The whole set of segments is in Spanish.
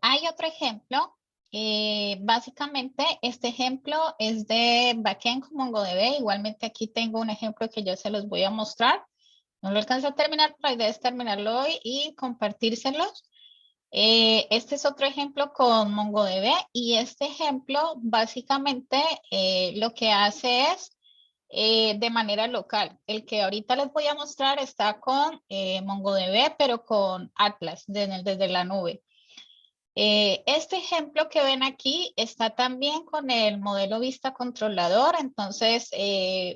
Hay otro ejemplo. Básicamente, este ejemplo es de backend con MongoDB. Igualmente aquí tengo un ejemplo que yo se los voy a mostrar. No lo alcanzo a terminar, pero la idea es terminarlo hoy y compartírselos. Este es otro ejemplo con MongoDB y este ejemplo básicamente lo que hace es de manera local. El que ahorita les voy a mostrar está con MongoDB, pero con Atlas desde la nube. Este ejemplo que ven aquí está también con el modelo vista controlador. Entonces,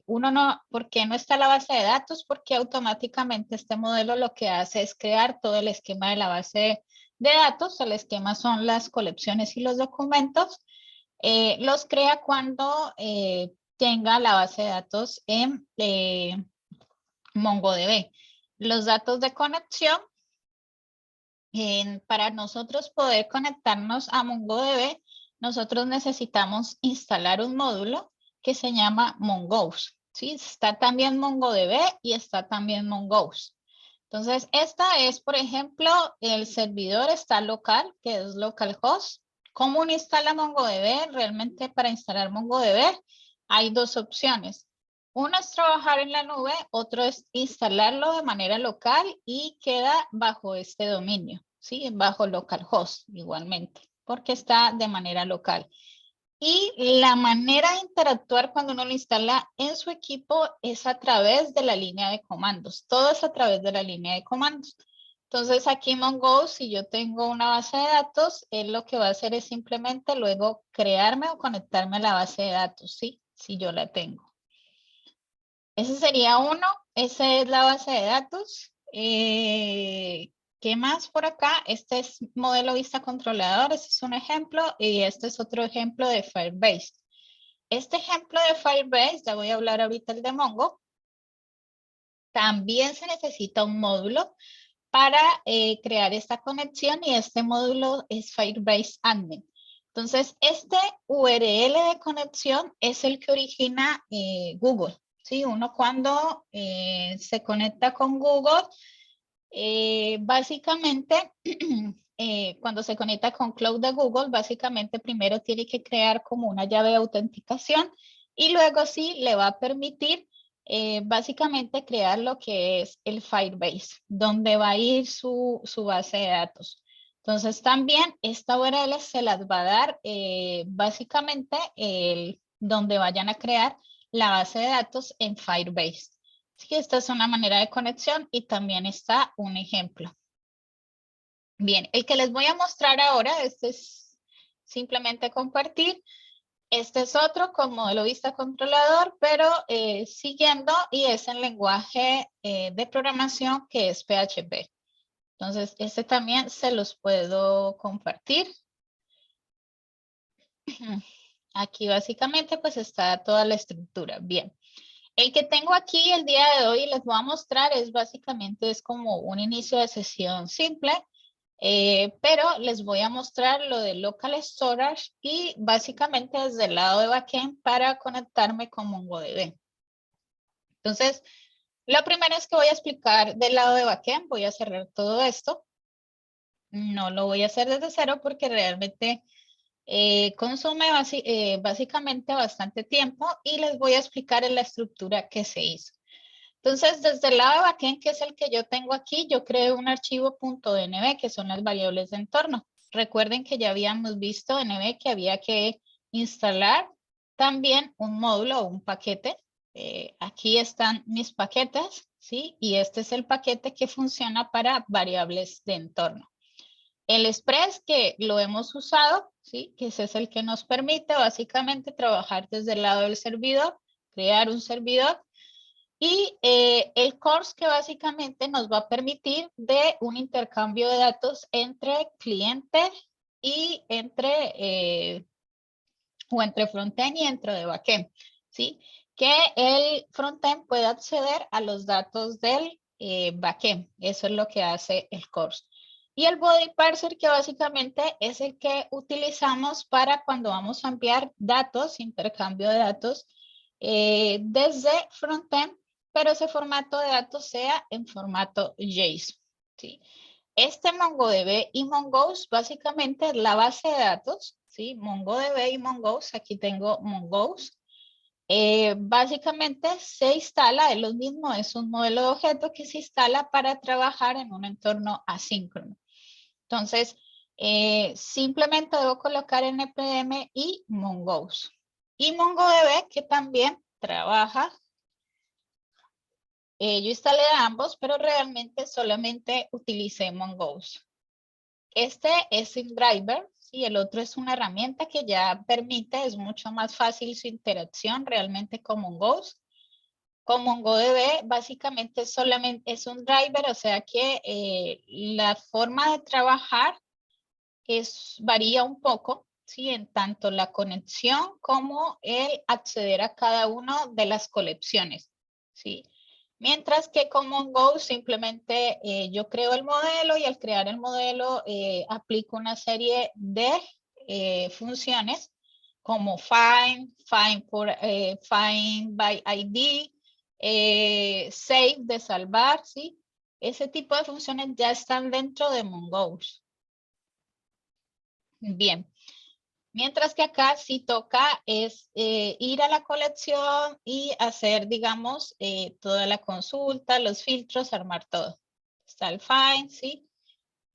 uno no, ¿por qué no está la base de datos? Porque automáticamente este modelo lo que hace es crear todo el esquema de la base de datos. El esquema son las colecciones y los documentos. Los crea cuando tenga la base de datos en MongoDB. Los datos de conexión para nosotros poder conectarnos a MongoDB, nosotros necesitamos instalar un módulo que se llama Mongoose. ¿Sí? Está también MongoDB y está también Mongoose. Entonces, esta es, por ejemplo, el servidor está local, que es localhost. ¿Cómo uno instala MongoDB? Realmente para instalar MongoDB hay dos opciones. Uno es trabajar en la nube, otro es instalarlo de manera local y queda bajo este dominio, ¿sí? Bajo localhost igualmente, porque está de manera local. Y la manera de interactuar cuando uno lo instala en su equipo es a través de la línea de comandos. Todo es a través de la línea de comandos. Entonces aquí Mongo, si yo tengo una base de datos, él lo que va a hacer es simplemente luego crearme o conectarme a la base de datos, ¿sí? Si yo la tengo. Ese sería uno, esa es la base de datos. ¿Qué más por acá? Este es modelo vista controlador, este es un ejemplo y este es otro ejemplo de Firebase. Este ejemplo de Firebase, ya voy a hablar ahorita el de Mongo, también se necesita un módulo para crear esta conexión y este módulo es Firebase Admin. Entonces, este URL de conexión es el que origina Google. ¿Sí? Uno cuando se conecta con Google, básicamente, cuando se conecta con Cloud de Google, básicamente primero tiene que crear como una llave de autenticación y luego sí le va a permitir básicamente crear lo que es el Firebase, donde va a ir su base de datos. Entonces también esta URL se las va a dar básicamente donde vayan a crear la base de datos en Firebase. Así que esta es una manera de conexión y también está un ejemplo. Bien, el que les voy a mostrar ahora, este es simplemente compartir. Este es otro con modelo vista controlador, pero siguiendo y es en lenguaje de programación que es PHP. Entonces, este también se los puedo compartir. Aquí básicamente pues está toda la estructura. Bien. El que tengo aquí el día de hoy les voy a mostrar es básicamente es como un inicio de sesión simple, pero les voy a mostrar lo de local storage y básicamente desde el lado de backend para conectarme con MongoDB. Entonces, lo primero es que voy a explicar del lado de backend, voy a cerrar todo esto. No lo voy a hacer desde cero porque realmente consume básicamente bastante tiempo y les voy a explicar en la estructura que se hizo. Entonces, desde el lado de backend, que es el que yo tengo aquí, yo creé un archivo .dnb, que son las variables de entorno. Recuerden que ya habíamos visto en dnb que había que instalar también un módulo o un paquete. Aquí están mis paquetes, ¿sí? Y este es el paquete que funciona para variables de entorno. El Express, que lo hemos usado, ¿sí? Que ese es el que nos permite básicamente trabajar desde el lado del servidor, crear un servidor. Y el course que básicamente nos va a permitir de un intercambio de datos entre cliente y entre frontend y entre de backend, ¿sí? Que el frontend pueda acceder a los datos del backend. Eso es lo que hace el course. Y el body parser, que básicamente es el que utilizamos para cuando vamos a enviar datos, intercambio de datos, desde frontend, pero ese formato de datos sea en formato JSON, ¿sí? Este MongoDB y Mongoose básicamente es la base de datos, ¿sí? MongoDB y Mongoose, aquí tengo Mongoose. Básicamente se instala, es lo mismo, es un modelo de objeto que se instala para trabajar en un entorno asíncrono. Entonces, simplemente debo colocar npm y Mongoose. Y MongoDB que también trabaja. Yo instalé ambos, pero realmente solamente utilicé Mongoose. Este es un driver y el otro es una herramienta que ya permite, es mucho más fácil su interacción realmente con Mongoose. Con MongoDB básicamente solamente es un driver, o sea que la forma de trabajar varía un poco, ¿sí? En tanto la conexión como el acceder a cada una de las colecciones, ¿sí? Mientras que con Mongo simplemente yo creo el modelo y al crear el modelo aplico una serie de funciones como find by ID, save de salvar, ¿sí? Ese tipo de funciones ya están dentro de Mongoose. Bien, mientras que acá sí toca es ir a la colección y hacer, digamos, toda la consulta, los filtros, armar todo. Está el find, ¿sí?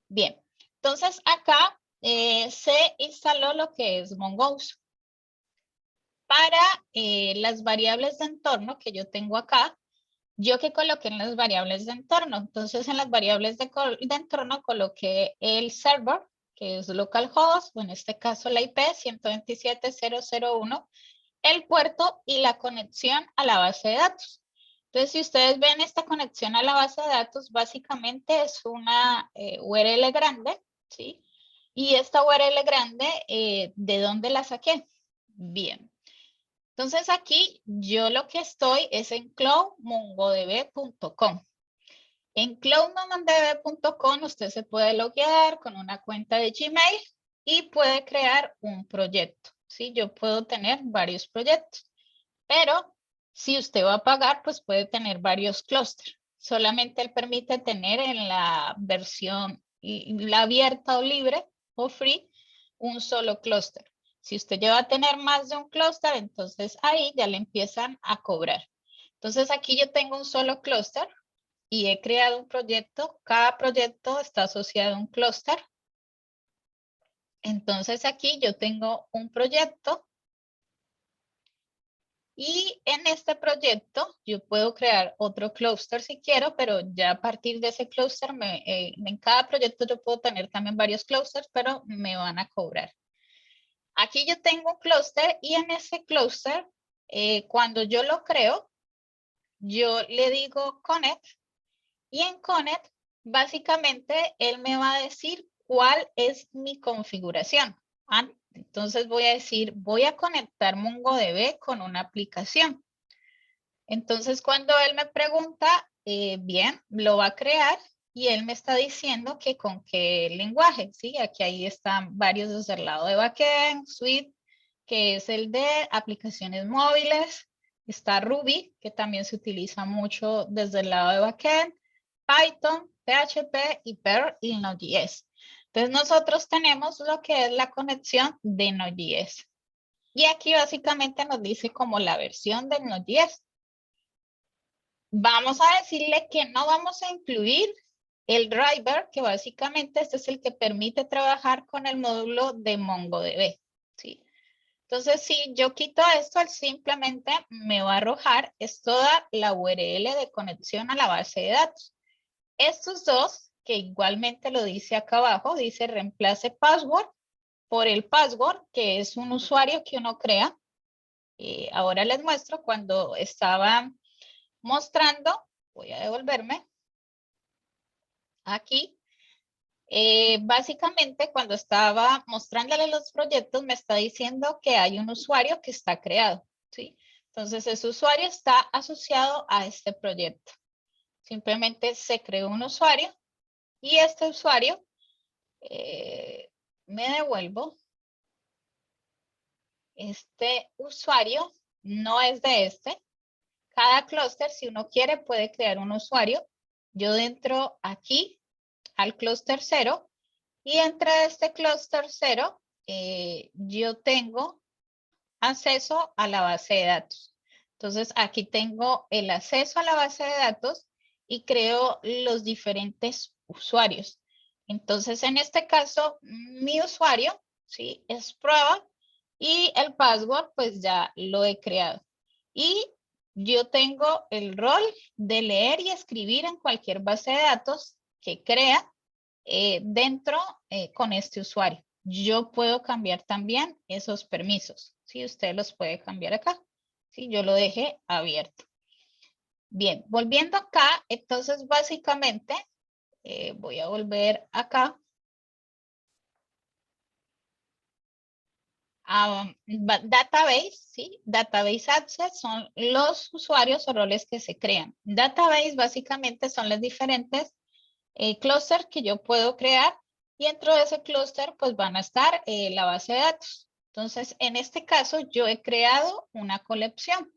Bien, entonces acá se instaló lo que es Mongoose. Para las variables de entorno que yo tengo acá, yo que coloqué en las variables de entorno. Entonces en las variables de entorno coloqué el server, que es localhost, o en este caso la IP 127.0.0.1, el puerto y la conexión a la base de datos. Entonces, si ustedes ven esta conexión a la base de datos, básicamente es una URL grande, ¿sí? Y esta URL grande, ¿de dónde la saqué? Bien. Entonces aquí yo lo que estoy es en cloudmongodb.com. En cloudmongodb.com usted se puede loguear con una cuenta de Gmail y puede crear un proyecto. ¿Sí? Yo puedo tener varios proyectos, pero si usted va a pagar, pues puede tener varios clústeres. Solamente él permite tener en la versión la abierta o libre o free un solo clúster. Si usted ya va a tener más de un clúster, entonces ahí ya le empiezan a cobrar. Entonces aquí yo tengo un solo clúster y he creado un proyecto. Cada proyecto está asociado a un clúster. Entonces aquí yo tengo un proyecto y en este proyecto yo puedo crear otro clúster si quiero, pero ya a partir de ese clúster, en cada proyecto yo puedo tener también varios clústeres, pero me van a cobrar. Aquí yo tengo un clúster y en ese clúster, cuando yo lo creo, yo le digo connect y en connect, básicamente él me va a decir cuál es mi configuración. Entonces voy a decir, voy a conectar MongoDB con una aplicación. Entonces, cuando él me pregunta, bien, lo va a crear y él me está diciendo que con qué lenguaje, ¿sí? Aquí ahí están varios desde el lado de backend, Swift, que es el de aplicaciones móviles. Está Ruby, que también se utiliza mucho desde el lado de backend, Python, PHP y Perl y Node.js. Entonces, nosotros tenemos lo que es la conexión de Node.js. Y aquí básicamente nos dice como la versión de Node.js. Vamos a decirle que no vamos a incluir el driver, que básicamente este es el que permite trabajar con el módulo de MongoDB, ¿sí? Entonces, si yo quito esto, él simplemente me va a arrojar es toda la URL de conexión a la base de datos. Estos dos, que igualmente lo dice acá abajo, dice reemplace password por el password, que es un usuario que uno crea. Ahora les muestro cuando estaba mostrando, voy a devolverme aquí. Básicamente, cuando estaba mostrándole los proyectos, me está diciendo que hay un usuario que está creado, ¿sí? Entonces, ese usuario está asociado a este proyecto. Simplemente se creó un usuario y este usuario, me devuelvo, este usuario no es de este. Cada clúster, si uno quiere, puede crear un usuario. Yo dentro aquí al clúster 0 y entre este clúster 0 yo tengo acceso a la base de datos. Entonces aquí tengo el acceso a la base de datos y creo los diferentes usuarios. Entonces en este caso mi usuario, ¿sí? Es prueba y el password pues ya lo he creado. Y yo tengo el rol de leer y escribir en cualquier base de datos que crea dentro con este usuario. Yo puedo cambiar también esos permisos. ¿Sí? Usted los puede cambiar acá. ¿Sí? Yo lo dejé abierto. Bien, volviendo acá, entonces básicamente voy a volver acá. Database, ¿sí? Database Access son los usuarios o roles que se crean. Database básicamente son las diferentes clúster que yo puedo crear y dentro de ese clúster pues van a estar la base de datos. Entonces, en este caso yo he creado una colección.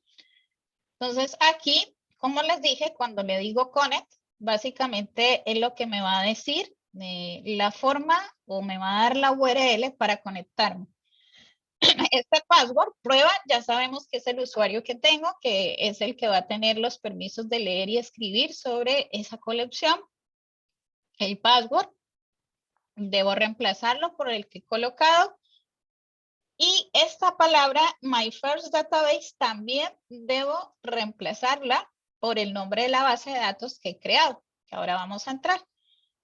Entonces, aquí, como les dije, cuando le digo connect, básicamente es lo que me va a decir la forma o me va a dar la URL para conectarme. Este password, prueba, ya sabemos que es el usuario que tengo, que es el que va a tener los permisos de leer y escribir sobre esa colección. El password, debo reemplazarlo por el que he colocado. Y esta palabra, my first database, también debo reemplazarla por el nombre de la base de datos que he creado, que ahora vamos a entrar.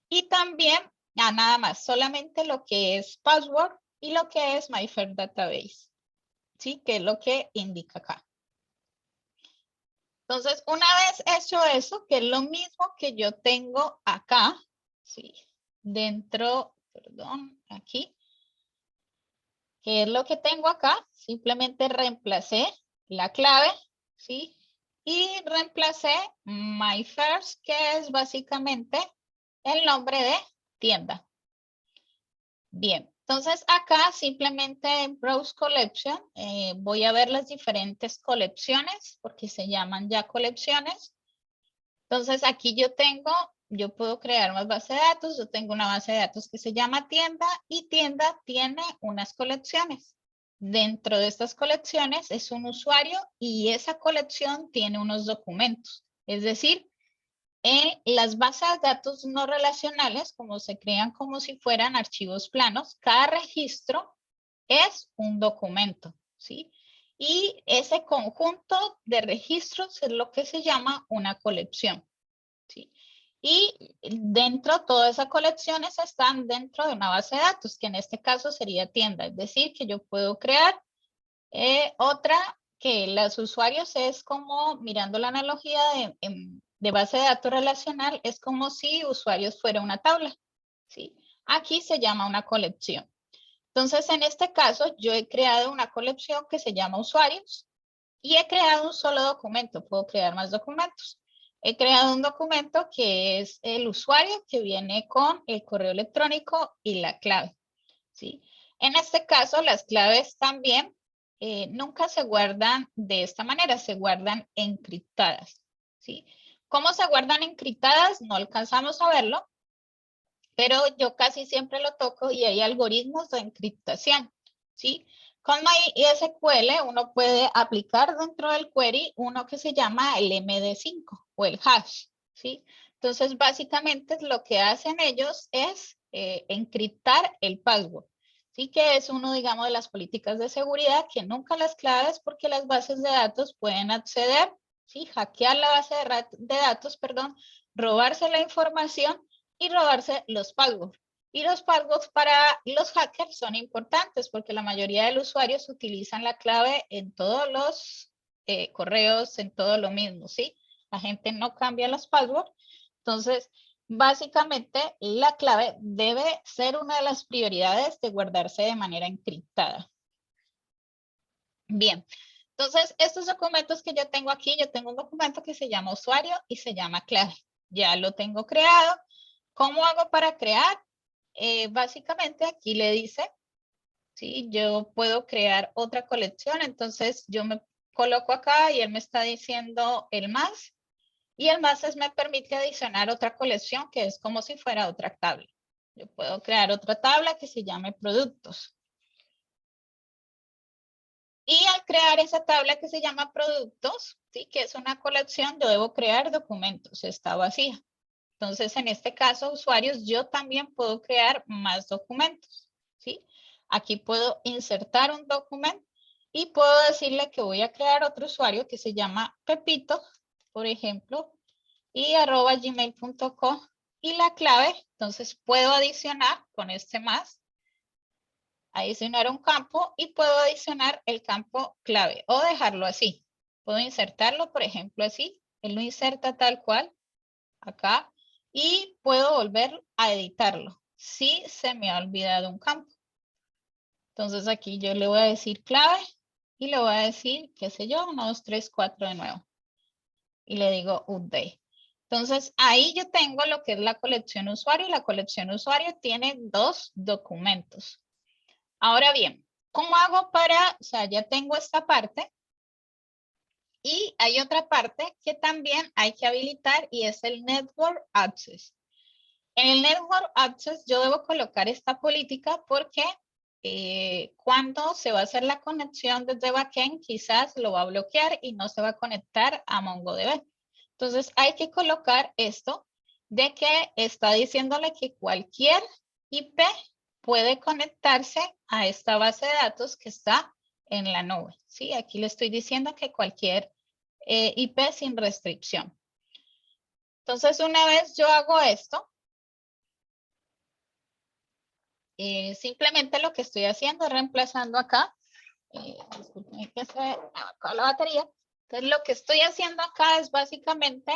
Y también, nada más, solamente lo que es password y lo que es my first database, ¿sí? Que es lo que indica acá. Entonces, una vez hecho eso, que es lo mismo que yo tengo acá, ¿sí? Dentro, perdón, aquí. ¿Qué es lo que tengo acá? Simplemente reemplacé la clave, ¿sí? Y reemplacé my first, que es básicamente el nombre de tienda. Bien, entonces acá simplemente en Browse Collection voy a ver las diferentes colecciones porque se llaman ya colecciones. Entonces aquí yo puedo crear más base de datos. Yo tengo una base de datos que se llama tienda y tienda tiene unas colecciones. Dentro de estas colecciones es un usuario y esa colección tiene unos documentos. Es decir, en las bases de datos no relacionales, como se crean como si fueran archivos planos, cada registro es un documento, ¿sí? Y ese conjunto de registros es lo que se llama una colección. ¿Sí? Y dentro, todas esas colecciones están dentro de una base de datos, que en este caso sería tienda. Es decir, que yo puedo crear otra que los usuarios es como, mirando la analogía de base de datos relacional, es como si usuarios fuera una tabla. ¿Sí? Aquí se llama una colección. Entonces, en este caso, yo he creado una colección que se llama usuarios y he creado un solo documento. Puedo crear más documentos. He creado un documento que es el usuario que viene con el correo electrónico y la clave. ¿Sí? En este caso, las claves también nunca se guardan de esta manera, se guardan encriptadas. ¿Sí? ¿Cómo se guardan encriptadas? No alcanzamos a verlo, pero yo casi siempre lo toco y hay algoritmos de encriptación. ¿Sí? Con MySQL uno puede aplicar dentro del query uno que se llama el MD5 o el hash, ¿sí? Entonces, básicamente lo que hacen ellos es encriptar el password, ¿sí? Que es uno, digamos, de las políticas de seguridad que nunca las claves porque las bases de datos pueden acceder, ¿sí? Hackear la base de datos, perdón, robarse la información y robarse los passwords. Y los passwords para los hackers son importantes porque la mayoría de los usuarios utilizan la clave en todos los correos, en todo lo mismo, ¿sí? La gente no cambia los passwords. Entonces, básicamente, la clave debe ser una de las prioridades de guardarse de manera encriptada. Bien, entonces, estos documentos que yo tengo aquí, yo tengo un documento que se llama usuario y se llama clave. Ya lo tengo creado. ¿Cómo hago para crear? Básicamente aquí le dice, ¿sí? Yo puedo crear otra colección, entonces yo me coloco acá y él me está diciendo el más Y el Masses me permite adicionar otra colección que es como si fuera otra tabla. Yo puedo crear otra tabla que se llame productos. Y al crear esa tabla que se llama productos, ¿sí? Que es una colección, yo debo crear documentos, está vacía. Entonces, en este caso, usuarios, yo también puedo crear más documentos, ¿sí? Aquí puedo insertar un documento y puedo decirle que voy a crear otro usuario que se llama Pepito, por ejemplo, y @gmail.com y la clave, entonces puedo adicionar con este más, adicionar un campo y puedo adicionar el campo clave o dejarlo así. Puedo insertarlo, por ejemplo, así. Él lo inserta tal cual, acá, y puedo volver a editarlo si se me ha olvidado un campo. Entonces aquí yo le voy a decir clave y le voy a decir, qué sé yo, 1, 2, 3, 4 de nuevo. Y le digo update. Entonces ahí yo tengo lo que es la colección usuario y la colección usuario tiene 2 documentos. Ahora bien, ¿cómo hago para, o sea, ya tengo esta parte y hay otra parte que también hay que habilitar y es el Network Access. En el Network Access yo debo colocar esta política porque cuando se va a hacer la conexión desde backend, quizás lo va a bloquear y no se va a conectar a MongoDB. Entonces hay que colocar esto de que está diciéndole que cualquier IP puede conectarse a esta base de datos que está en la nube. ¿Sí? Aquí le estoy diciendo que cualquier IP sin restricción. Entonces, una vez yo hago esto, simplemente lo que estoy haciendo es reemplazando acá. Disculpen que se me acabó la batería. Entonces, lo que estoy haciendo acá es básicamente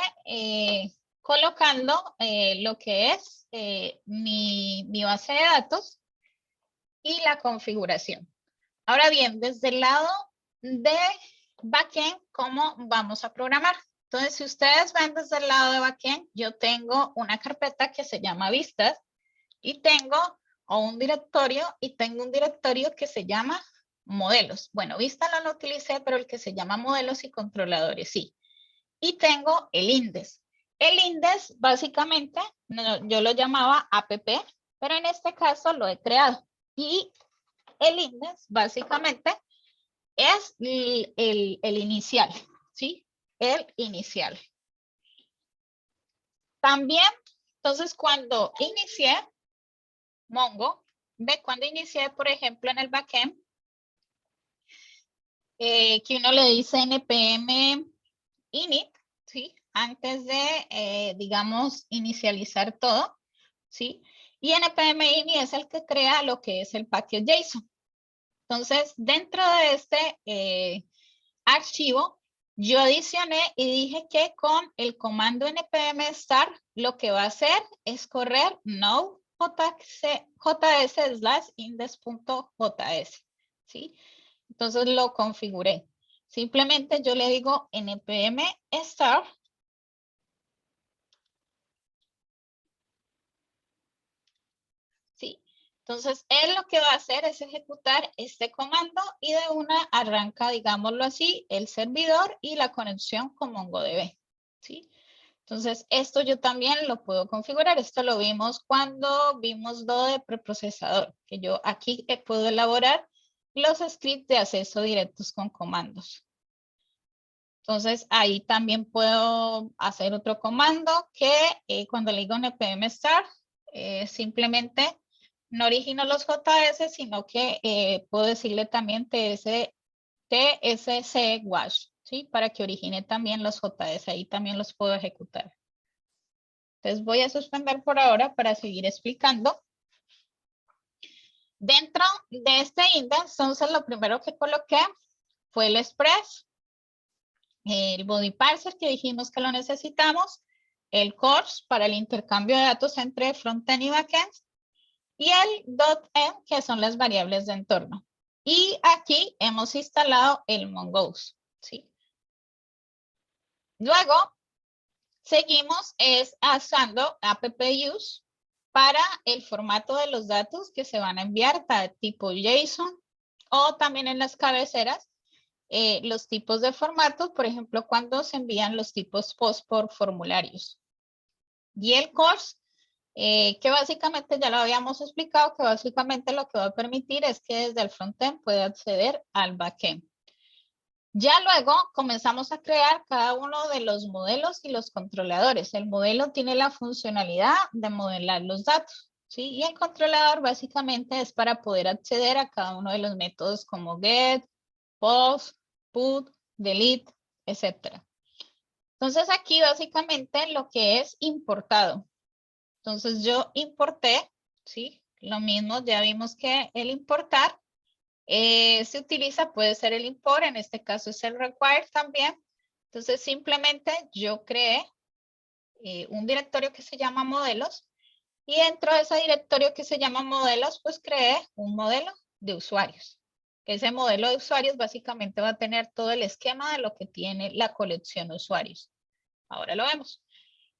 colocando lo que es mi base de datos y la configuración. Ahora bien, desde el lado de backend, ¿cómo vamos a programar? Entonces, si ustedes ven desde el lado de backend, yo tengo una carpeta que se llama vistas y tengo un directorio y tengo un directorio que se llama modelos. Bueno, vista no lo utilicé, pero el que se llama modelos y controladores, sí. Y tengo el index. El index, básicamente, yo lo llamaba app, pero en este caso lo he creado. Y el index, básicamente, es el inicial, ¿sí? El inicial. También, entonces, cuando inicié Mongo, ve cuando inicié, por ejemplo, en el backend, que uno le dice npm init, ¿sí? Antes de, digamos, inicializar todo, ¿sí? Y npm init es el que crea lo que es el package JSON. Entonces, dentro de este archivo, yo adicioné y dije que con el comando npm start, lo que va a hacer es correr node js/index.js, ¿sí? Entonces lo configuré. Simplemente yo le digo npm start. ¿Sí? Entonces, él lo que va a hacer es ejecutar este comando y de una arranca, digámoslo así, el servidor y la conexión con MongoDB. ¿Sí? Entonces, esto yo también lo puedo configurar. Esto lo vimos cuando vimos lo de preprocesador, que yo aquí puedo elaborar los scripts de acceso directos con comandos. Entonces, ahí también puedo hacer otro comando que cuando le digo npm start, simplemente no origino los JS, sino que puedo decirle también tsc wash, ¿sí? Para que origine también los JS, ahí también los puedo ejecutar. Entonces voy a suspender por ahora para seguir explicando. Dentro de este index, entonces lo primero que coloqué fue el express, el body parser que dijimos que lo necesitamos, el course para el intercambio de datos entre frontend y backend, y el .env que son las variables de entorno. Y aquí hemos instalado el Mongoose, ¿sí? Luego, seguimos usando app-use para el formato de los datos que se van a enviar tipo JSON o también en las cabeceras los tipos de formatos, por ejemplo, cuando se envían los tipos POST por formularios. Y el CORS, que básicamente ya lo habíamos explicado, que básicamente lo que va a permitir es que desde el frontend pueda acceder al backend. Ya luego comenzamos a crear cada uno de los modelos y los controladores. El modelo tiene la funcionalidad de modelar los datos, ¿sí? Y el controlador básicamente es para poder acceder a cada uno de los métodos como get, post, put, delete, etc. Entonces aquí básicamente lo que es importado. Entonces yo importé, ¿sí? Lo mismo, ya vimos que el importar se utiliza, puede ser el import, en este caso es el require también. Entonces simplemente yo creé un directorio que se llama modelos y dentro de ese directorio que se llama modelos, pues creé un modelo de usuarios. Ese modelo de usuarios básicamente va a tener todo el esquema de lo que tiene la colección usuarios. Ahora lo vemos.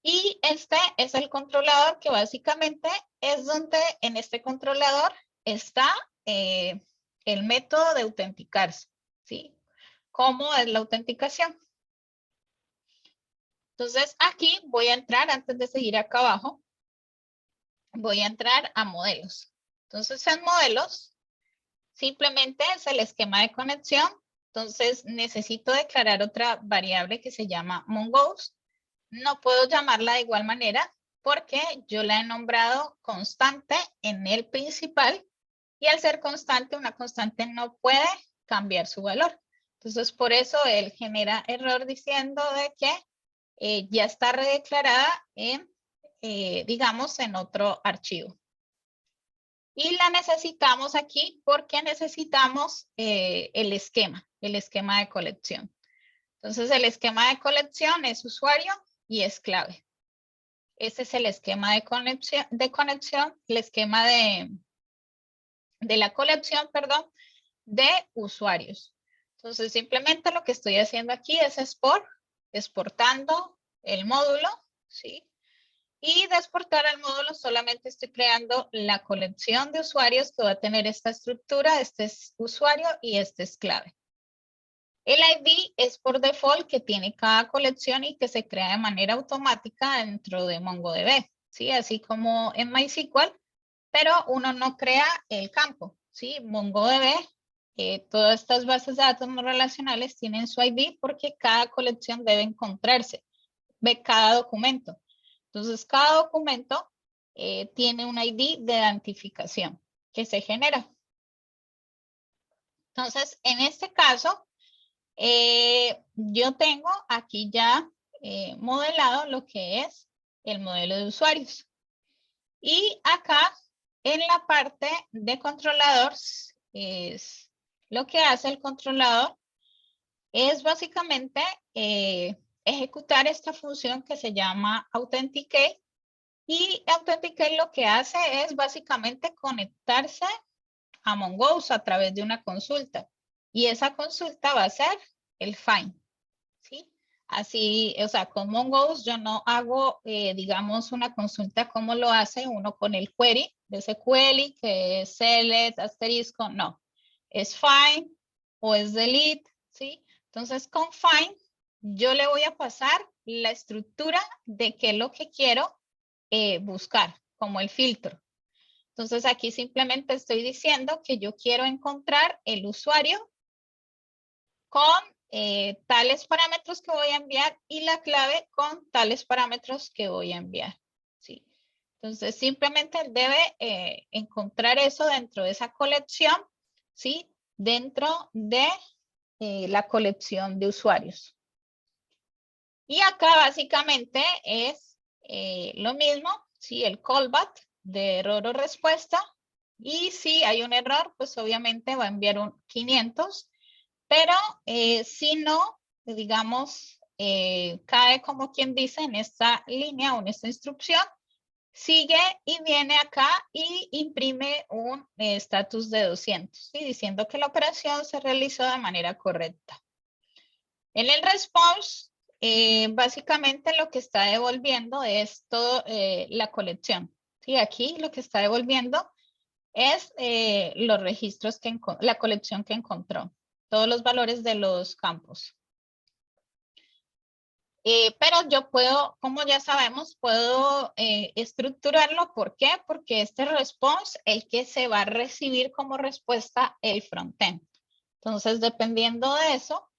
Y este es el controlador que básicamente es donde en este controlador está el método de autenticarse, ¿sí? ¿Cómo es la autenticación? Entonces aquí voy a entrar, antes de seguir acá abajo, voy a entrar a modelos. Entonces en modelos, simplemente es el esquema de conexión. Entonces necesito declarar otra variable que se llama mongoose. No puedo llamarla de igual manera porque yo la he nombrado constante en el principal y al ser constante, una constante no puede cambiar su valor. Entonces, por eso él genera error diciendo de que ya está redeclarada en, digamos, en otro archivo. Y la necesitamos aquí porque necesitamos el esquema de colección. Entonces, el esquema de colección es usuario y es clave. Ese es el esquema de conexión, el esquema de la colección, perdón, de usuarios. Entonces, simplemente lo que estoy haciendo aquí es exportando el módulo, ¿sí? Y de exportar al módulo solamente estoy creando la colección de usuarios que va a tener esta estructura. Este es usuario y este es clave. El ID es por default que tiene cada colección y que se crea de manera automática dentro de MongoDB, ¿sí? Así como en MySQL, pero uno no crea el campo, ¿sí? MongoDB, todas estas bases de datos no relacionales tienen su ID porque cada colección debe encontrarse, ve cada documento. Entonces, cada documento tiene un ID de identificación que se genera. Entonces, en este caso, yo tengo aquí ya modelado lo que es el modelo de usuarios. Y acá en la parte de controlador, es lo que hace el controlador es básicamente ejecutar esta función que se llama authenticate. Y authenticate lo que hace es básicamente conectarse a Mongoose a través de una consulta. Y esa consulta va a ser el find, ¿sí? Así, o sea, con Mongoose yo no hago, digamos, una consulta como lo hace uno con el query de SQL, que es select, asterisco, no. Es find o es delete, ¿sí? Entonces, con find yo le voy a pasar la estructura de qué es lo que quiero buscar, como el filtro. Entonces, aquí simplemente estoy diciendo que yo quiero encontrar el usuario con tales parámetros que voy a enviar y la clave con tales parámetros que voy a enviar, ¿sí? Entonces, simplemente debe encontrar eso dentro de esa colección, ¿sí? Dentro de la colección de usuarios. Y acá básicamente es lo mismo, ¿sí? El callback de error o respuesta. Y si hay un error, pues obviamente va a enviar un 500. Pero si no, digamos, cae como quien dice en esta línea o en esta instrucción, sigue y viene acá y imprime un estatus de 200, ¿sí? Diciendo que la operación se realizó de manera correcta. En el response, básicamente lo que está devolviendo es toda la colección. ¿Sí? Aquí lo que está devolviendo es los registros, la colección que encontró. todos los valores de los campos. Pero yo puedo, como ya sabemos, puedo estructurarlo. ¿Por qué? Porque este response es el que se va a recibir como respuesta el frontend. Entonces, dependiendo de eso,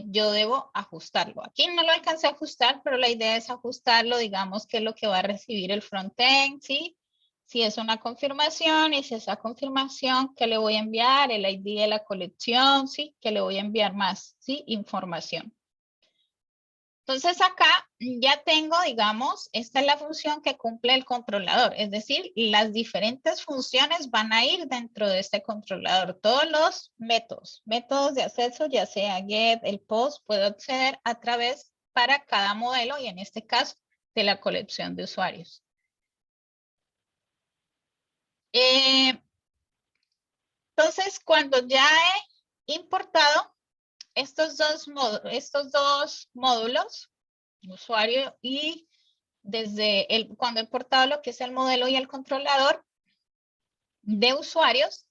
yo debo ajustarlo. Aquí no lo alcancé a ajustar, pero la idea es ajustarlo, digamos, que es lo que va a recibir el frontend, ¿sí? Si es una confirmación y si esa confirmación, ¿qué le voy a enviar? El ID de la colección, ¿sí? Que le voy a enviar más, ¿sí? Información. Entonces acá ya tengo, digamos, esta es la función que cumple el controlador. Es decir, las diferentes funciones van a ir dentro de este controlador. Todos los métodos de acceso, ya sea get, el post, puedo acceder a través para cada modelo y en este caso de la colección de usuarios. Entonces, cuando ya he importado estos dos módulos, usuario y cuando he importado lo que es el modelo y el controlador de usuarios,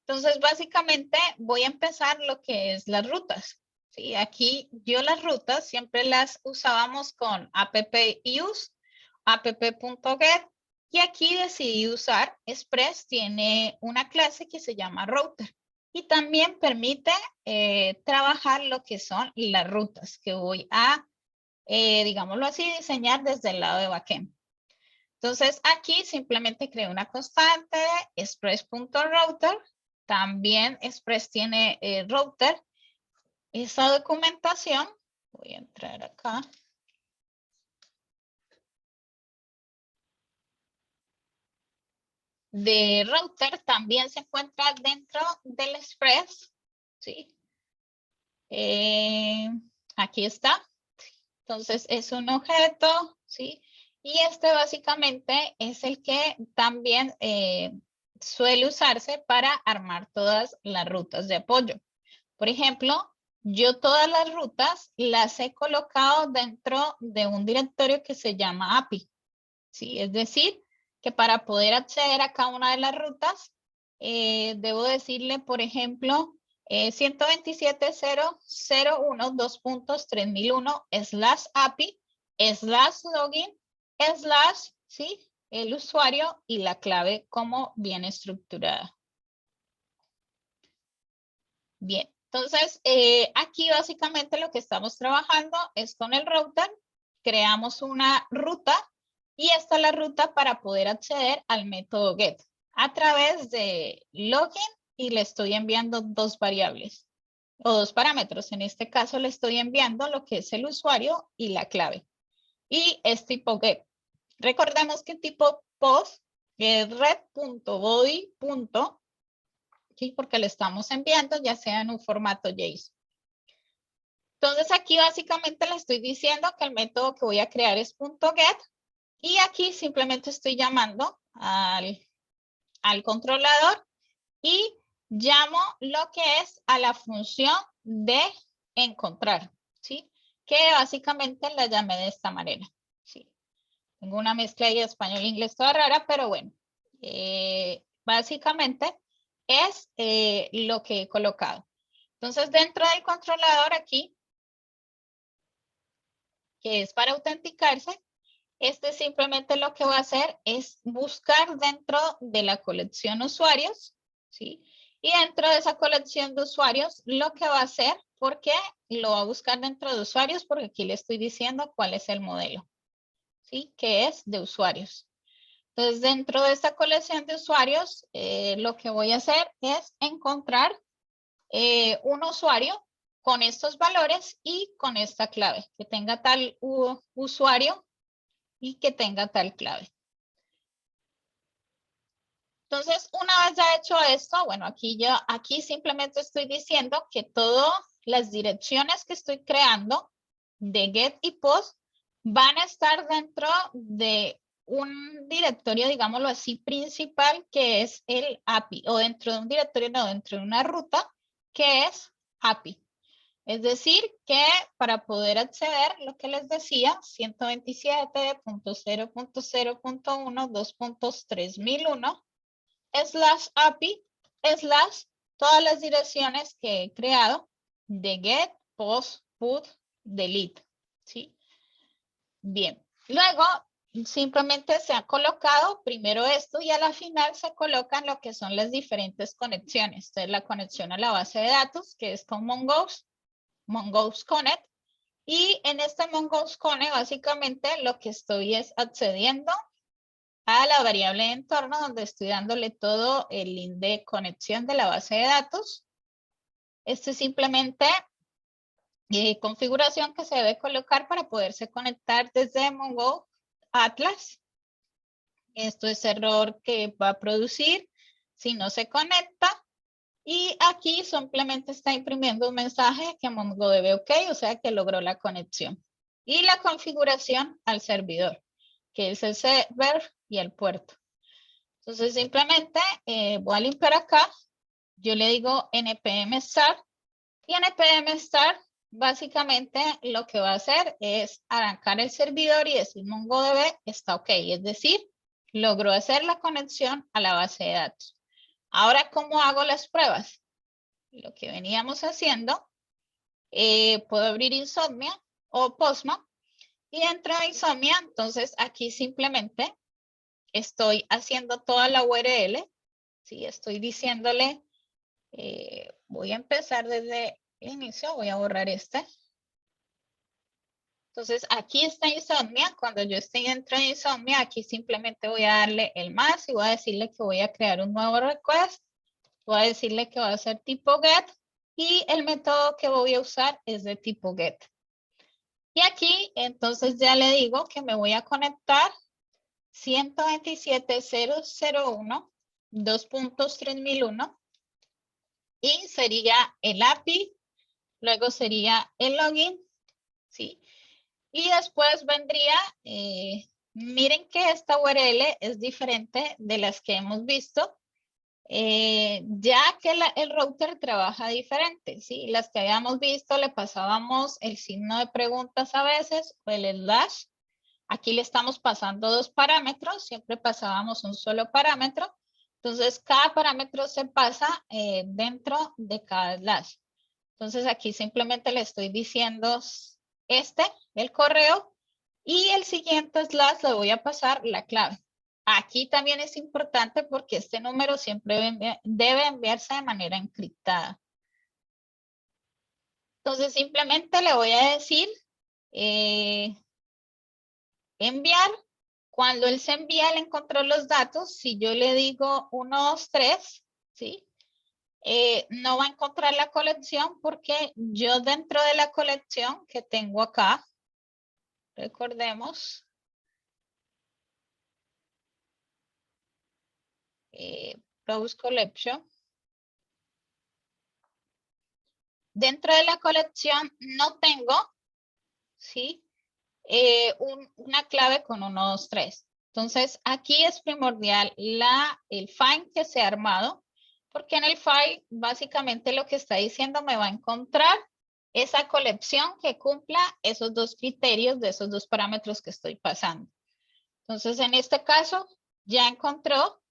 entonces básicamente voy a empezar lo que es las rutas. ¿Sí? Aquí yo las rutas siempre las usábamos con app.use, app.get, y aquí decidí usar Express, tiene una clase que se llama router. Y también permite trabajar lo que son las rutas que voy a digámoslo así, diseñar desde el lado de backend. Entonces, aquí simplemente creo una constante, express.router. También Express tiene router. Esa documentación, voy a entrar acá. De router también se encuentra dentro del Express. ¿Sí? Aquí está. Entonces, es un objeto, ¿sí? Y este básicamente es el que también suele usarse para armar todas las rutas de apoyo. Por ejemplo, yo todas las rutas las he colocado dentro de un directorio que se llama API, ¿sí? Es decir, que para poder acceder a cada una de las rutas, debo decirle, por ejemplo, 127.0.0.1.2.3001/API/login/ ¿sí? El usuario y la clave como bien estructurada. Bien, entonces aquí básicamente lo que estamos trabajando es con el router, creamos una ruta y esta es la ruta para poder acceder al método get a través de login y le estoy enviando dos variables o dos parámetros. En este caso le estoy enviando lo que es el usuario y la clave y es tipo get. Recordemos que tipo post es red.body. ¿Sí? Porque le estamos enviando ya sea en un formato JSON. Entonces aquí básicamente le estoy diciendo que el método que voy a crear es .get y aquí simplemente estoy llamando al controlador y llamo lo que es a la función de encontrar, ¿sí? Que básicamente la llamé de esta manera, ¿sí? Tengo una mezcla de español e inglés toda rara, pero bueno, básicamente es lo que he colocado. Entonces, dentro del controlador aquí, que es para autenticarse, este simplemente lo que va a hacer es buscar dentro de la colección usuarios, ¿sí? Y dentro de esa colección de usuarios, lo que va a hacer, porque lo va a buscar dentro de usuarios, porque aquí le estoy diciendo cuál es el modelo, ¿sí? Que es de usuarios. Entonces, dentro de esta colección de usuarios, lo que voy a hacer es encontrar un usuario con estos valores y con esta clave, que tenga tal usuario y que tenga tal clave. Entonces, una vez ya hecho esto, bueno, aquí simplemente estoy diciendo que todas las direcciones que estoy creando de get y post van a estar dentro de un directorio, digámoslo así, principal, que es el API, o dentro de un directorio, no, dentro de una ruta, que es API. Es decir, que para poder acceder, lo que les decía, 127.0.0.1, 2.3001, /API, todas las direcciones que he creado de get, post, put, delete, ¿sí? Bien, luego simplemente se ha colocado primero esto y a la final se colocan lo que son las diferentes conexiones. Entonces la conexión a la base de datos, que es con Mongoose, Mongoose Connect. Y en este Mongoose Connect básicamente lo que estoy es accediendo a la variable de entorno donde estoy dándole todo el link de conexión de la base de datos. Esto es simplemente configuración que se debe colocar para poderse conectar desde Mongo Atlas. Esto es error que va a producir si no se conecta. Y aquí simplemente está imprimiendo un mensaje que MongoDB OK, o sea que logró la conexión. Y la configuración al servidor, que es el server y el puerto. Entonces simplemente voy a limpiar acá. Yo le digo npm start. Y npm start básicamente lo que va a hacer es arrancar el servidor y decir MongoDB está OK. Es decir, logró hacer la conexión a la base de datos. Ahora, ¿cómo hago las pruebas? Lo que veníamos haciendo, puedo abrir Insomnia o Postman y dentro de Insomnia, entonces aquí simplemente estoy haciendo toda la URL, ¿sí? Estoy diciéndole, voy a empezar desde el inicio, voy a borrar este. Entonces aquí está Insomnia, cuando yo esté dentro de Insomnia, aquí simplemente voy a darle el más y voy a decirle que voy a crear un nuevo request, voy a decirle que va a ser tipo get y el método que voy a usar es de tipo get. Y aquí entonces ya le digo que me voy a conectar 127.0.0.1, 2.3001 y sería el API, luego sería el login, ¿sí? Y después vendría, miren que esta URL es diferente de las que hemos visto, ya que el router trabaja diferente, ¿sí? Las que habíamos visto le pasábamos el signo de preguntas a veces o el slash. Aquí le estamos pasando dos parámetros, siempre pasábamos un solo parámetro. Entonces, cada parámetro se pasa dentro de cada slash. Entonces, aquí simplemente le estoy diciendo el correo, y el siguiente slash le voy a pasar la clave. Aquí también es importante porque este número siempre debe enviarse de manera encriptada. Entonces, simplemente le voy a decir enviar. Cuando él se envía, él encontró los datos. Si yo le digo 1, 2, 3, ¿sí? No va a encontrar la colección porque yo dentro de la colección que tengo acá, recordemos, Browse Collection. Dentro de la colección no tengo, ¿sí? Una clave con 1, 2, 3. Entonces, aquí es primordial el find que se ha armado, porque en el find básicamente lo que está diciendo me va a encontrar esa colección que cumpla esos dos criterios de esos dos parámetros que estoy pasando. Entonces, en este caso, ya encontró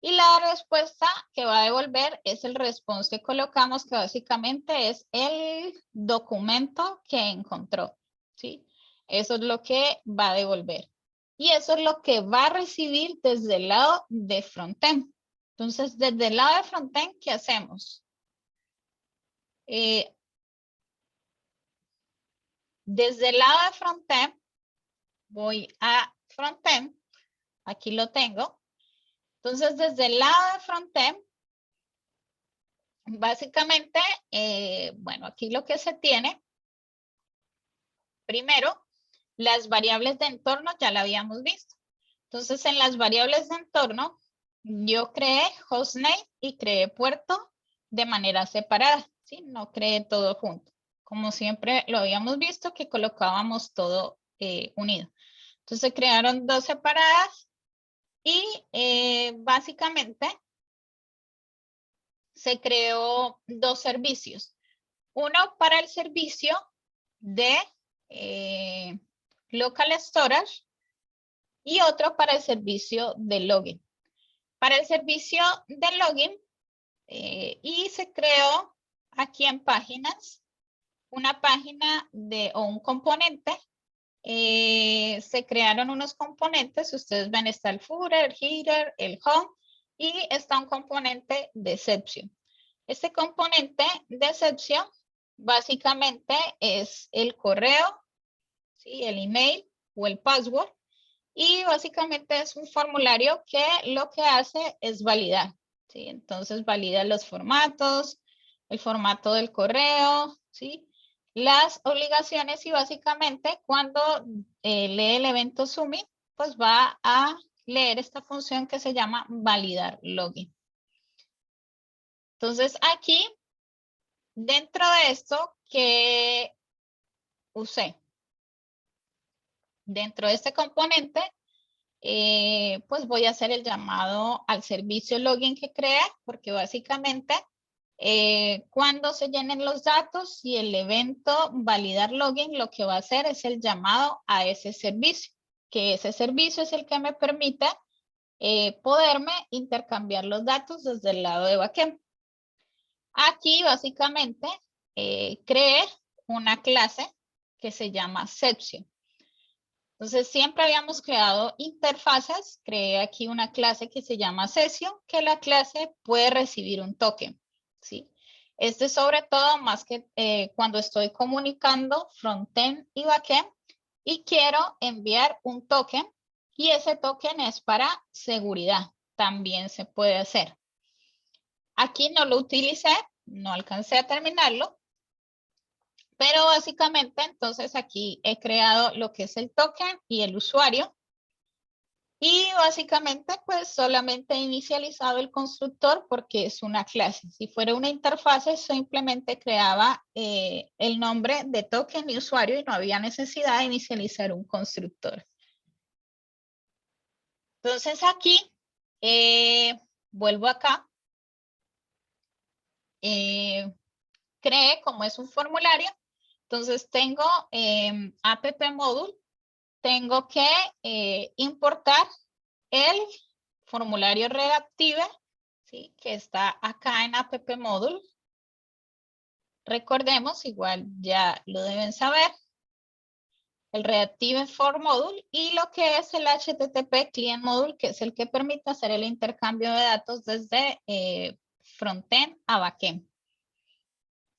y la respuesta que va a devolver es el response que colocamos, que básicamente es el documento que encontró, ¿sí? Eso es lo que va a devolver. Y eso es lo que va a recibir desde el lado de frontend. Entonces, desde el lado de frontend, ¿qué hacemos? Desde el lado de frontend, voy a frontend. Aquí lo tengo. Entonces, desde el lado de frontend, básicamente, bueno, aquí lo que se tiene, primero, las variables de entorno ya la habíamos visto. Entonces, en las variables de entorno, yo creé hostname y creé puerto de manera separada, ¿sí? No creé todo junto. Como siempre lo habíamos visto, que colocábamos todo unido. Entonces, crearon dos separadas y básicamente se creó dos servicios. Uno para el servicio de local storage y otro para el servicio de login. Para el servicio de login, Y se creó aquí en páginas una página o un componente. Se crearon unos componentes. Ustedes ven, está el footer, header, el home y está un componente de exception. Este componente de exception básicamente es el correo, ¿sí? El email o el password. Y básicamente es un formulario que lo que hace es validar, ¿sí? Entonces valida los formatos, el formato del correo, ¿sí? Las obligaciones y básicamente cuando lee el evento submit, pues va a leer esta función que se llama validar login. Entonces aquí, dentro de esto que usé, dentro de este componente, pues voy a hacer el llamado al servicio login que creé, porque básicamente cuando se llenen los datos y el evento validar login, lo que va a hacer es el llamado a ese servicio, que ese servicio es el que me permite poderme intercambiar los datos desde el lado de backend. Aquí básicamente creé una clase que se llama Exception. Entonces, siempre habíamos creado interfaces. Creé aquí una clase que se llama Session, que la clase puede recibir un token, ¿sí? Este sobre todo más que cuando estoy comunicando frontend y backend y quiero enviar un token y ese token es para seguridad. También se puede hacer. Aquí no lo utilicé, no alcancé a terminarlo. Pero básicamente, entonces aquí he creado lo que es el token y el usuario. Y básicamente, pues solamente he inicializado el constructor porque es una clase. Si fuera una interfase, simplemente creaba el nombre de token y usuario y no había necesidad de inicializar un constructor. Entonces aquí, vuelvo acá. Creé como es un formulario. Entonces tengo app module. Tengo que importar el formulario reactive, ¿sí? Que está acá en app module. Recordemos, igual ya lo deben saber, el reactive for module y lo que es el HTTP client module, que es el que permite hacer el intercambio de datos desde frontend a backend.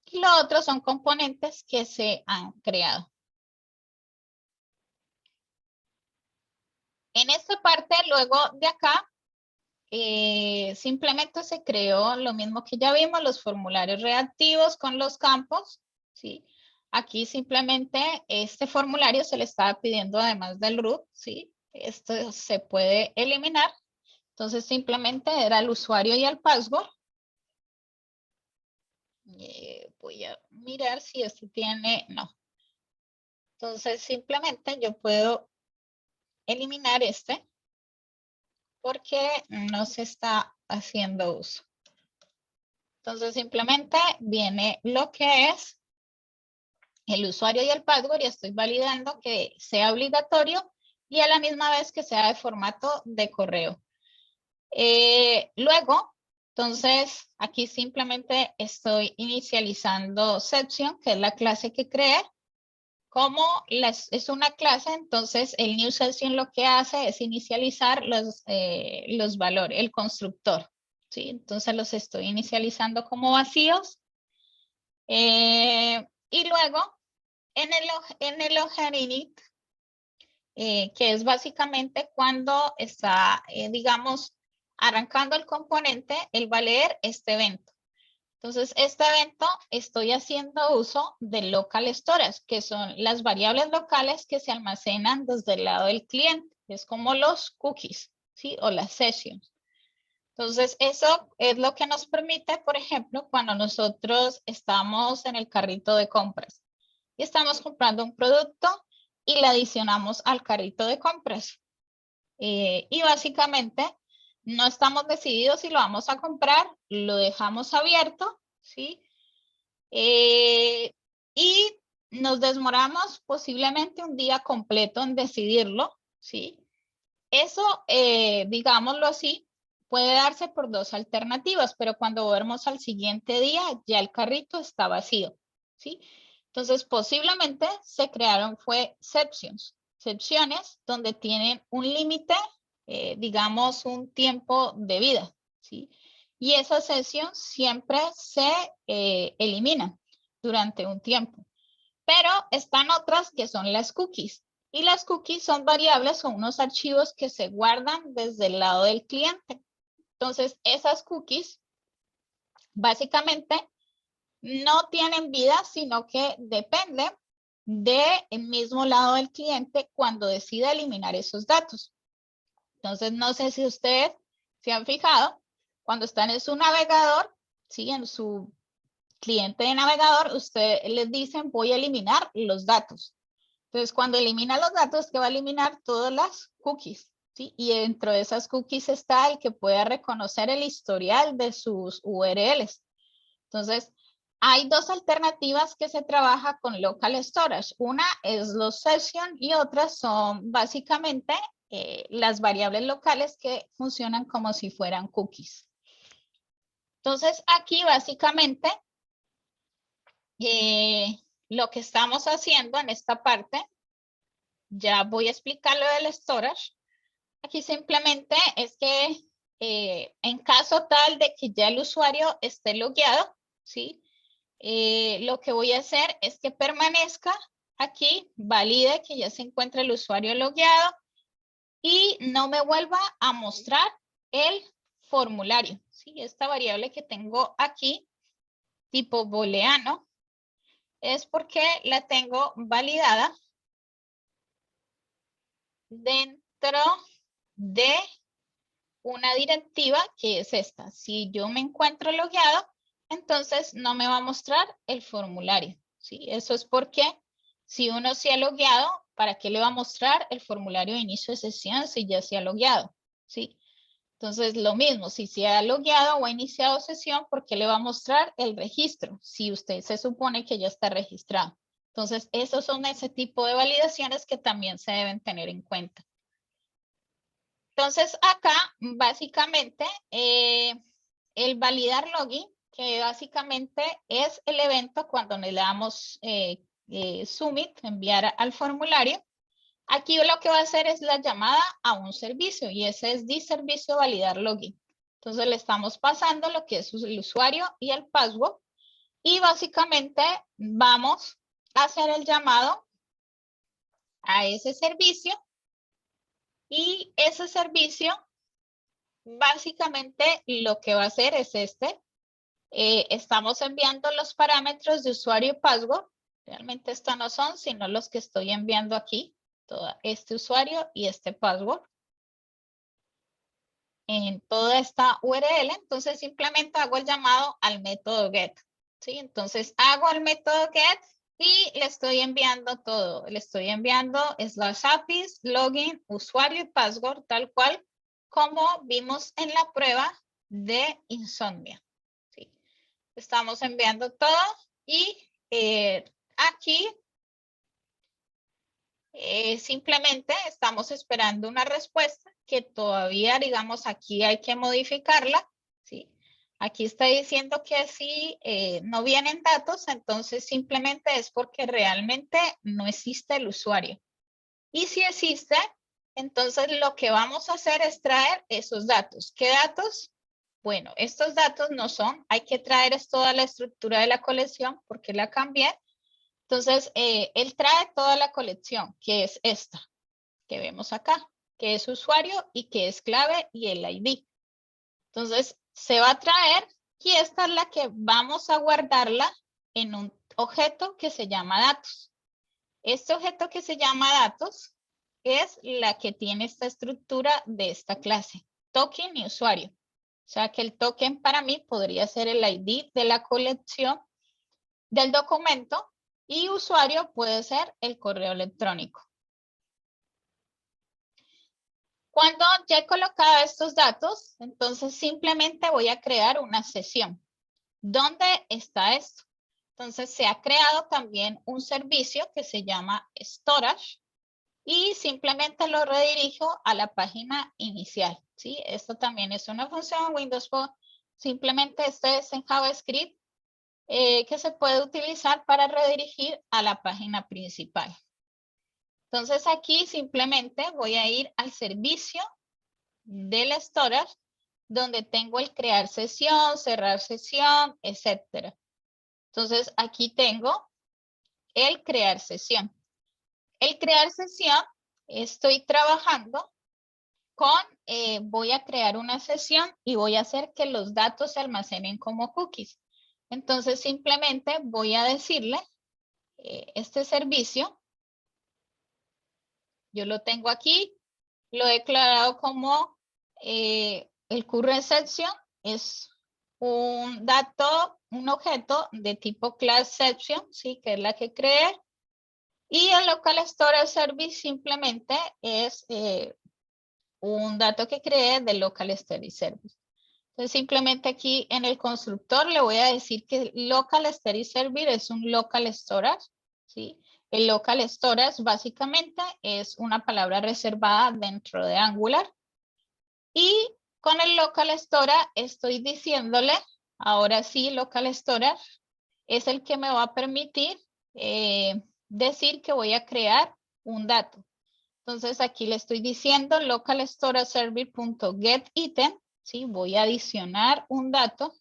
Y lo otro son componentes que se han creado. En esta parte, luego de acá, simplemente se creó lo mismo que ya vimos, los formularios reactivos con los campos, ¿sí? Aquí simplemente este formulario se le estaba pidiendo además del root, ¿sí? Esto se puede eliminar. Entonces simplemente era el usuario y el password. Voy a mirar si esto tiene, no. Entonces simplemente yo puedo eliminar este porque no se está haciendo uso. Entonces simplemente viene lo que es el usuario y el password y estoy validando que sea obligatorio y a la misma vez que sea de formato de correo. Luego, entonces aquí simplemente estoy inicializando section, que es la clase que creé. Como es una clase, entonces el new session lo que hace es inicializar los valores, el constructor. ¿Sí? Entonces los estoy inicializando como vacíos. Y luego en el init, que es básicamente cuando está, digamos, arrancando el componente, él va a leer este evento. Entonces, este evento estoy haciendo uso de local storage, que son las variables locales que se almacenan desde el lado del cliente. Es como los cookies, ¿sí? O las sessions. Entonces, eso es lo que nos permite, por ejemplo, cuando nosotros estamos en el carrito de compras y estamos comprando un producto y le adicionamos al carrito de compras. Y básicamente no estamos decididos si lo vamos a comprar, lo dejamos abierto, ¿sí? Y nos demoramos posiblemente un día completo en decidirlo, ¿sí? Eso, digámoslo así, Puede darse por dos alternativas, pero cuando vemos al siguiente día ya el carrito está vacío, ¿sí? Entonces posiblemente se crearon fue secciones donde tienen un límite, digamos un tiempo de vida, ¿sí? Y esa sesión siempre se elimina durante un tiempo. Pero están otras que son las cookies. Y las cookies son variables, son unos archivos que se guardan desde el lado del cliente. Entonces, esas cookies básicamente no tienen vida, sino que dependen del mismo lado del cliente cuando decida eliminar esos datos. Entonces, no sé si ustedes se han fijado, cuando están en su navegador, ¿sí? En su cliente de navegador, ustedes les dicen voy a eliminar los datos. Entonces, cuando elimina los datos, que va a eliminar todas las cookies, ¿sí? Y dentro de esas cookies está el que pueda reconocer el historial de sus URLs. Entonces, hay dos alternativas que se trabaja con local storage. Una es los session y otras son básicamente las variables locales que funcionan como si fueran cookies. Entonces, aquí básicamente lo que estamos haciendo en esta parte, ya voy a explicar lo del storage. Aquí simplemente es que en caso tal de que ya el usuario esté logueado, ¿sí? Lo que voy a hacer es que permanezca aquí, valide que ya se encuentra el usuario logueado y no me vuelva a mostrar el formulario, ¿sí? Esta variable que tengo aquí, tipo booleano, es porque la tengo validada dentro de una directiva que es esta. Si yo me encuentro logueado, entonces no me va a mostrar el formulario, ¿sí? Eso es porque si uno se ha logueado, ¿para qué le va a mostrar el formulario de inicio de sesión si ya se ha logueado? ¿Sí? Entonces, lo mismo, si se ha logueado o ha iniciado sesión, ¿por qué le va a mostrar el registro? Si usted se supone que ya está registrado. Entonces, esos son ese tipo de validaciones que también se deben tener en cuenta. Entonces, acá, básicamente, el validar login, que básicamente es el evento cuando le damos submit, enviar al formulario. Aquí lo que va a hacer es la llamada a un servicio y ese es servicio validar login. Entonces le estamos pasando lo que es el usuario y el password y básicamente vamos a hacer el llamado a ese servicio y ese servicio básicamente lo que va a hacer es estamos enviando los parámetros de usuario y password. Realmente estos no son, sino los que estoy enviando aquí. Todo este usuario y este password. En toda esta URL, entonces simplemente hago el llamado al método get. ¿Sí? Entonces hago el método get y le estoy enviando todo. Le estoy enviando /APIs, login, usuario y password, tal cual como vimos en la prueba de Insomnia. ¿Sí? Estamos enviando todo y aquí simplemente estamos esperando una respuesta que todavía, digamos, aquí hay que modificarla, ¿sí? Aquí está diciendo que si no vienen datos, entonces simplemente es porque realmente no existe el usuario. Y si existe, entonces lo que vamos a hacer es traer esos datos. ¿Qué datos? Bueno, estos datos no son, hay que traer es toda la estructura de la colección porque la cambié. Entonces, él trae toda la colección, que es esta, que vemos acá, que es usuario y que es clave y el ID. Entonces, se va a traer y esta es la que vamos a guardarla en un objeto que se llama datos. Este objeto que se llama datos es la que tiene esta estructura de esta clase, token y usuario. O sea que el token para mí podría ser el ID de la colección del documento y usuario puede ser el correo electrónico. Cuando ya he colocado estos datos, entonces simplemente voy a crear una sesión. ¿Dónde está esto? Entonces se ha creado también un servicio que se llama Storage. y simplemente lo redirijo a la página inicial, ¿sí? Esto también es una función Windows Phone. Simplemente este es en JavaScript que se puede utilizar para redirigir a la página principal. Entonces aquí simplemente voy a ir al servicio del storage, donde tengo el crear sesión, cerrar sesión, etcétera. Entonces aquí tengo el crear sesión. El crear sesión, estoy trabajando con, voy a crear una sesión y voy a hacer que los datos se almacenen como cookies. Entonces simplemente voy a decirle, este servicio, yo lo tengo aquí, lo he declarado como el current section, es un dato, un objeto de tipo class section, ¿sí? Que es la que creé. Y el local storage service simplemente es un dato que creé del local storage service. Entonces simplemente aquí en el constructor le voy a decir que local storage service es un local storage, ¿sí? El local storage básicamente es una palabra reservada dentro de Angular. Y con el local storage estoy diciéndole, ahora sí, local storage es el que me va a permitir decir que voy a crear un dato. Entonces aquí le estoy diciendo local storage service.getItem, ¿sí? Voy a adicionar un dato.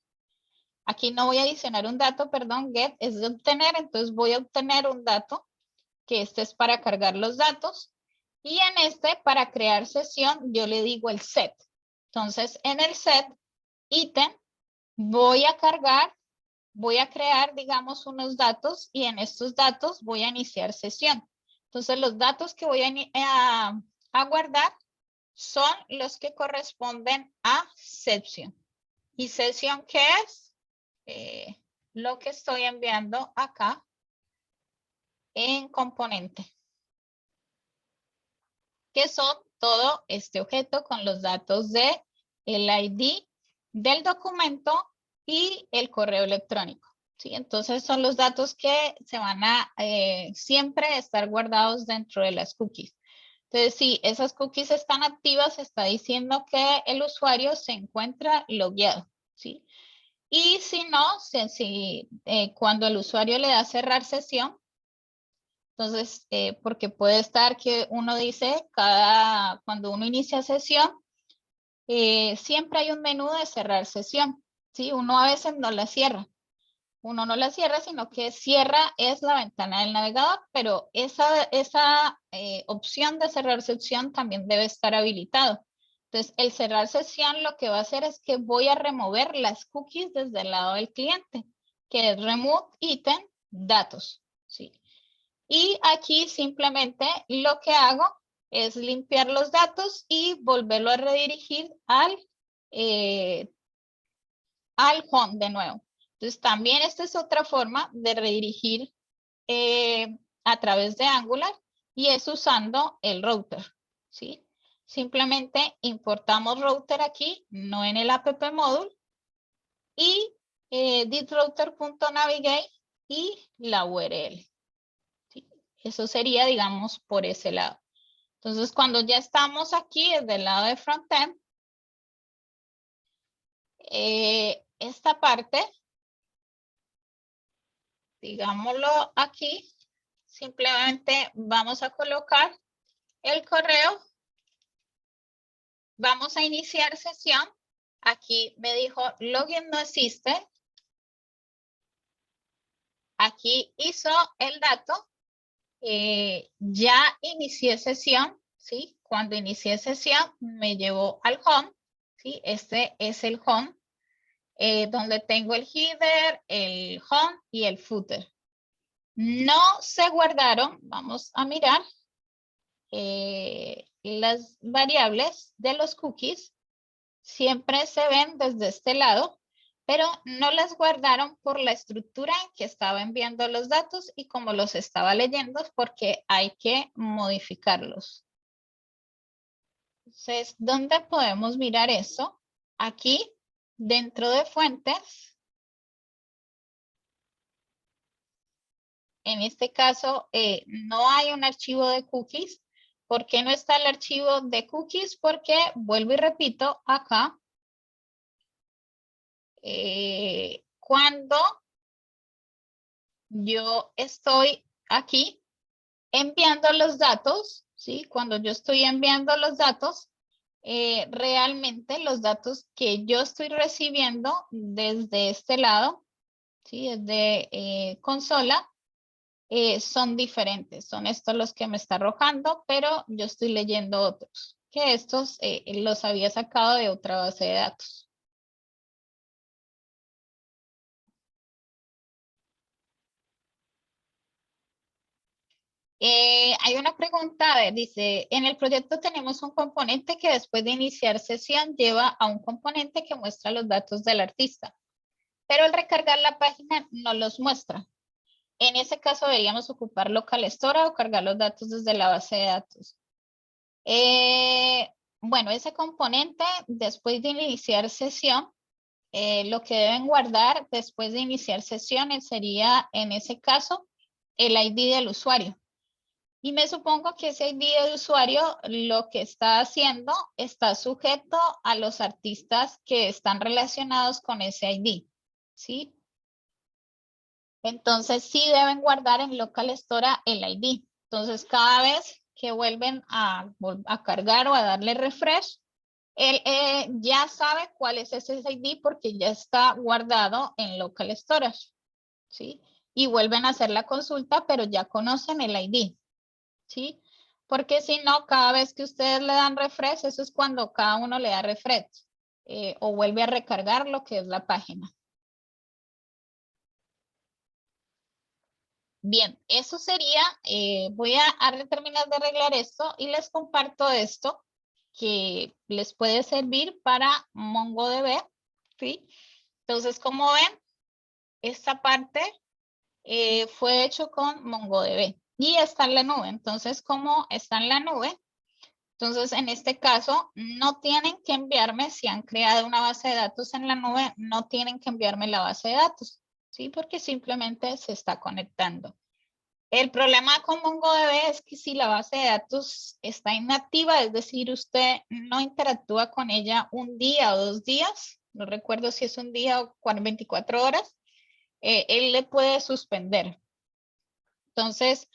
Aquí no voy a adicionar un dato, perdón, get es de obtener, entonces voy a obtener un dato, que este es para cargar los datos. Y en este, para crear sesión, yo le digo el set. Entonces, en el set ítem, voy a cargar, voy a crear, digamos, unos datos y en estos datos voy a iniciar sesión. Entonces, los datos que voy a guardar son los que corresponden a sesión. ¿Y sesión qué es? Lo que estoy enviando acá en componente, que son todo este objeto con los datos de el ID del documento y el correo electrónico. ¿Sí? Entonces son los datos que se van a siempre estar guardados dentro de las cookies. Entonces, si esas cookies están activas, está diciendo que el usuario se encuentra logueado, ¿sí? Y si no, cuando el usuario le da cerrar sesión, entonces, porque puede estar que uno dice, cuando uno inicia sesión, siempre hay un menú de cerrar sesión, ¿sí? Uno a veces no la cierra. Uno no la cierra, sino que cierra es la ventana del navegador, pero esa opción de cerrar sesión también debe estar habilitado. Entonces, el cerrar sesión lo que va a hacer es que voy a remover las cookies desde el lado del cliente, que es remove item datos, ¿sí? Y aquí simplemente lo que hago es limpiar los datos y volverlo a redirigir al home de nuevo. Entonces también esta es otra forma de redirigir a través de Angular y es usando el router, ¿sí? Simplemente importamos router aquí, no en el app module, y ditrouter.navigate y la URL. ¿Sí? Eso sería, digamos, por ese lado. Entonces, cuando ya estamos aquí desde el lado de frontend, esta parte, digámoslo aquí, simplemente vamos a colocar el correo, vamos a iniciar sesión. Aquí me dijo login no existe. Aquí hizo el dato. Ya inicié sesión, ¿sí? Cuando inicié sesión me llevó al home, ¿sí? Este es el home, donde tengo el header, el home y el footer. No se guardaron, vamos a mirar, las variables de los cookies. Siempre se ven desde este lado, pero no las guardaron por la estructura en que estaba enviando los datos y como los estaba leyendo porque hay que modificarlos. Entonces, ¿dónde podemos mirar eso? Aquí, dentro de fuentes. En este caso, no hay un archivo de cookies, ¿Por qué no está el archivo de cookies? Porque, vuelvo y repito, acá, cuando yo estoy aquí enviando los datos, ¿sí? Cuando yo estoy enviando los datos, realmente los datos que yo estoy recibiendo desde este lado, ¿sí? Desde consola, son diferentes. Son estos los que me está arrojando, pero yo estoy leyendo otros, que estos los había sacado de otra base de datos. Hay una pregunta, a ver, dice, en el proyecto tenemos un componente que después de iniciar sesión lleva a un componente que muestra los datos del artista, pero al recargar la página no los muestra. En ese caso deberíamos ocupar local store o cargar los datos desde la base de datos. Bueno, ese componente después de iniciar sesión, lo que deben guardar después de iniciar sesión sería en ese caso el ID del usuario. Y me supongo que ese ID de usuario lo que está haciendo está sujeto a los artistas que están relacionados con ese ID, ¿sí? Entonces sí deben guardar en local store el ID. Entonces cada vez que vuelven a cargar o a darle refresh, él ya sabe cuál es ese ID porque ya está guardado en local storage, ¿sí? Y vuelven a hacer la consulta, pero ya conocen el ID, ¿sí? Porque si no, cada vez que ustedes le dan refresh, eso es cuando cada uno le da refresh o vuelve a recargar lo que es la página. Bien, eso sería, voy a terminar de arreglar esto y les comparto esto que les puede servir para MongoDB, ¿sí? Entonces, como ven, esta parte fue hecho con MongoDB y está en la nube. Entonces, como está en la nube, entonces en este caso no tienen que enviarme, si han creado una base de datos en la nube, no tienen que enviarme la base de datos, ¿sí? Porque simplemente se está conectando. El problema con MongoDB es que si la base de datos está inactiva, es decir, usted no interactúa con ella un día o 2 días, no recuerdo si es un día o 24 horas, él le puede suspender. Entonces,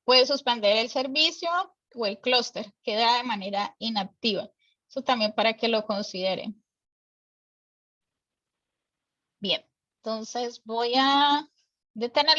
puede suspender el servicio o el clúster, queda de manera inactiva. Eso también para que lo consideren. Bien, entonces voy a detener